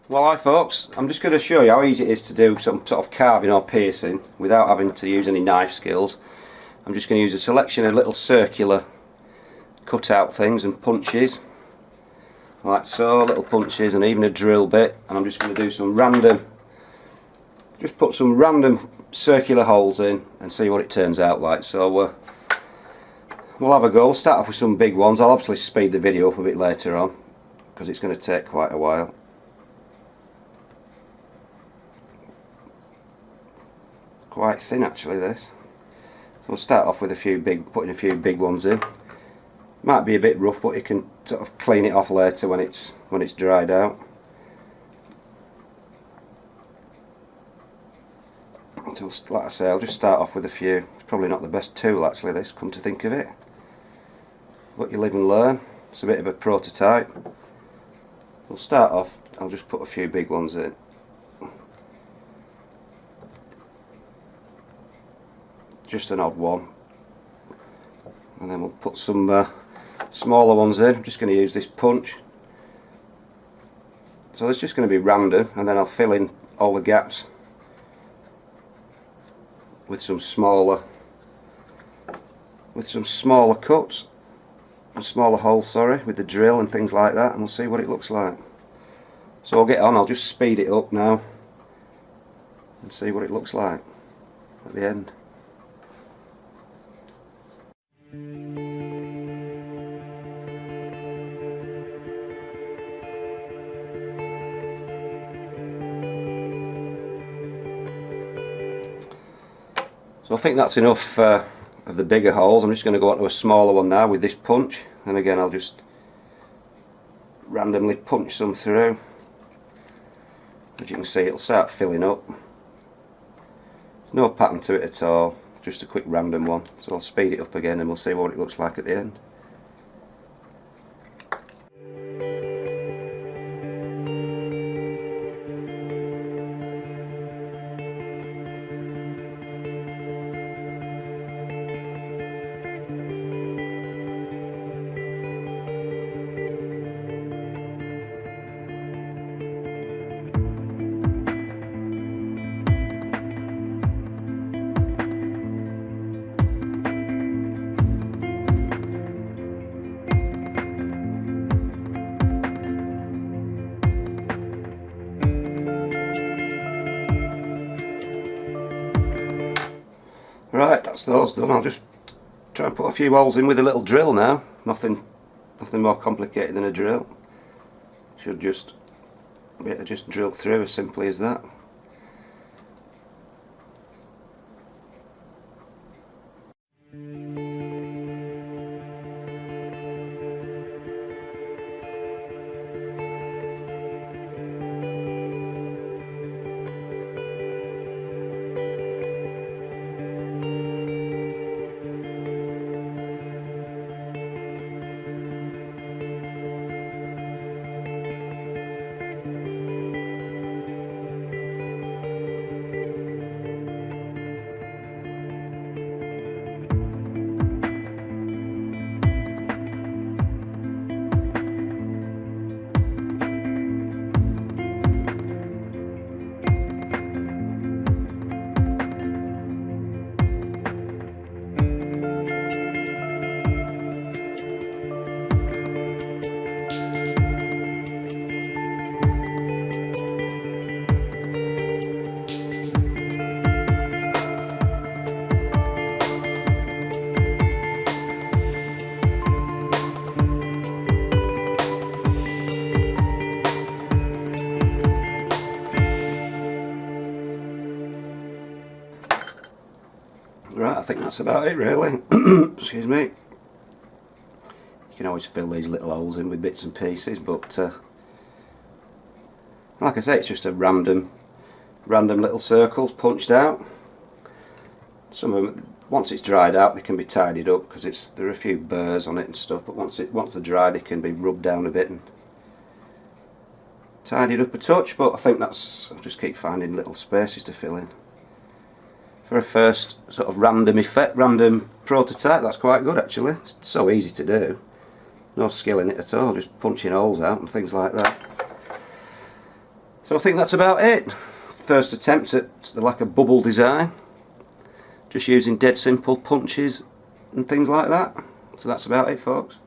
Well, hi folks, I'm just going to show you how easy it is to do some sort of carving or piercing without having to use any knife skills. I'm just going to use a selection of little circular cut out things and punches, like so, little punches and even a drill bit, and I'm just going to do some random, just put some random circular holes in and see what it turns out like. So we'll have a go. We'll start off with some big ones. I'll obviously speed the video up a bit later on because it's going to take quite a while. Quite thin actually this. So we'll start off with putting a few big ones in. Might be a bit rough, but you can sort of clean it off later when it's dried out. So like I say, I'll just start off with a few. It's probably not the best tool actually this, come to think of it. But you live and learn. It's a bit of a prototype. We'll start off, I'll just put a few big ones in. Just an odd one, and then we'll put some smaller ones in. I'm just going to use this punch, so it's just going to be random, and then I'll fill in all the gaps with some smaller cuts and smaller holes, sorry, with the drill and things like that, and we'll see what it looks like. So I'll get on, I'll just speed it up now and see what it looks like at the end. So I think that's enough of the bigger holes. I'm just going to go on to a smaller one now with this punch, and again I'll just randomly punch some through. As you can see, it'll start filling up. There's no pattern to it at all, just a quick random one. So I'll speed it up again and we'll see what it looks like at the end. Right, that's those done. I'll just try and put a few holes in with a little drill now. Nothing more complicated than a drill. Should just be able to just drill through as simply as that. Right, I think that's about it really. Excuse me. You can always fill these little holes in with bits and pieces, but like I say, it's just a random little circles punched out. Some of them, once it's dried out, they can be tidied up because there are a few burrs on it and stuff. But once they're dry, they can be rubbed down a bit and tidied up a touch. But I think I'll just keep finding little spaces to fill in. For a first sort of random prototype, that's quite good actually. It's so easy to do. No skill in it at all, just punching holes out and things like that. So I think that's about it. First attempt at like a bubble design, just using dead simple punches and things like that. So that's about it, folks.